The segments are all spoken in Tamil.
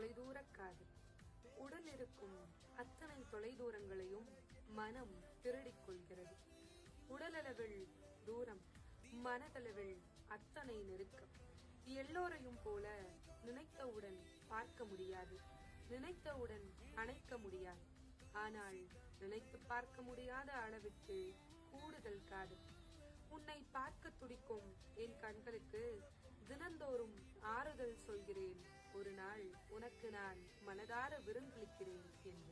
தொலைதூர காதல். உடல் இருக்கும் அத்தனை தொலைதூரங்களையும் மனம் திருடிக் கொள்கிறது. உடலளவில் தூரம், மனதளவில் அத்தனை நெருக்கம். எல்லோரையும் போல நினைத்தவுடன் பார்க்க முடியாது, நினைத்தவுடன் அணைக்க முடியாது. ஆனால் நினைத்து பார்க்க முடியாத அளவிற்கு கூடுதல் காதல். உன்னை பார்க்க துடிக்கும் என் கண்களுக்கு தினந்தோறும் ஆறுதல் சொல்கிறேன். ஒரு நாள் உனக்கு நான் மனதார விருந்தளிக்கிறேன் என்று.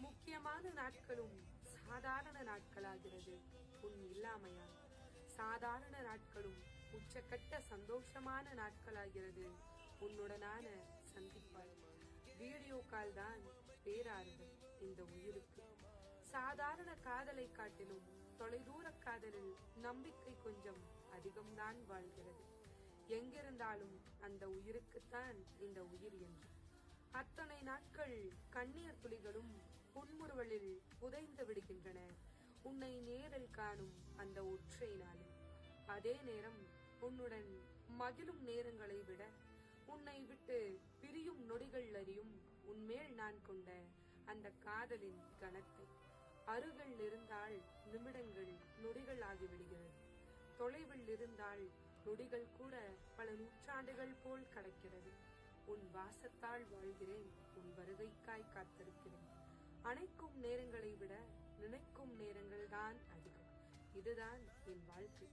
முக்கியமான நாட்களும் சாதாரண நாட்களாகிறது உன் இல்லாமையால். சாதாரண நாட்களும் உச்சக்கட்ட சந்தோஷமான நாட்களாகிறது உன்னுடனான சந்திப்பால். வீடியோ கால் தான் பேராறுதல் இந்த உயிருக்கு. சாதாரண காதலை காட்டிலும் தொலைதூர காதலில் நம்பிக்கை கொஞ்சம் அதிகம்தான் வாழ்கிறது. எங்கிருந்தாலும் அந்த உயிருக்குத்தான் இந்த உயிர் என்று. அத்தனை நாட்கள் கண்ணீர் துளிகளும் புன்முறுவலில் புதைந்து விடுகின்றன உன்னை நேரில் காணும் அந்த ஒற்றை நாளில். அதே நேரம் உன்னுடன் மகிழும் நேரங்களை விட உன்னை விட்டு பிரியும் நொடிகள் அறியும் உன்மேல் நான் கொண்ட அந்த காதலின் கனத்தை. அருகில் இருந்தால் நிமிடங்கள் நொடிகள் ஆகிவிடுகிறது. தொலைவில் இருந்தால் நொடிகள் கூட பல நூற்றாண்டுகள் போல் கடக்கிறது. உன் வாசத்தால் வாழ்கிறேன், உன் வருகைக்காய் காத்திருக்கிறேன். அணைக்கும் நேரங்களை விட நினைக்கும் நேரங்கள் தான் அதிகம். இதுதான் என் வாழ்க்கை.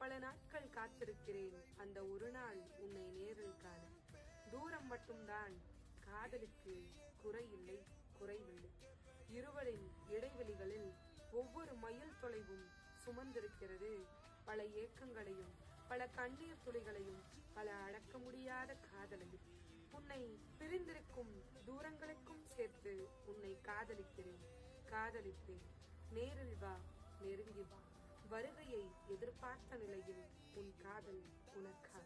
பல நாட்கள் காத்திருக்கிறேன் அந்த ஒரு நாள் உன்னை நேரில் காண. தூரம் மட்டும்தான் காதலுக்கு குறையில்லை, குறைவில்லை. இருவரின் இடைவெளிகளில் ஒவ்வொரு மைல் தொலைவும் சுமந்திருக்கிறது பல ஏக்கங்களையும், பல கண்ணீர் துளிகளையும், பல அடக்க முடியாத காதலையும். உன்னை பிரிந்திருக்கும் தூரங்களுக்கும் சேர்த்து உன்னை காதலிக்கிறேன், காதலிப்பேன். நேரில் வா, நெருங்கி வா. வருகையை எதிர்பார்த்த நிலையில் உன் காதல் உனக்காக.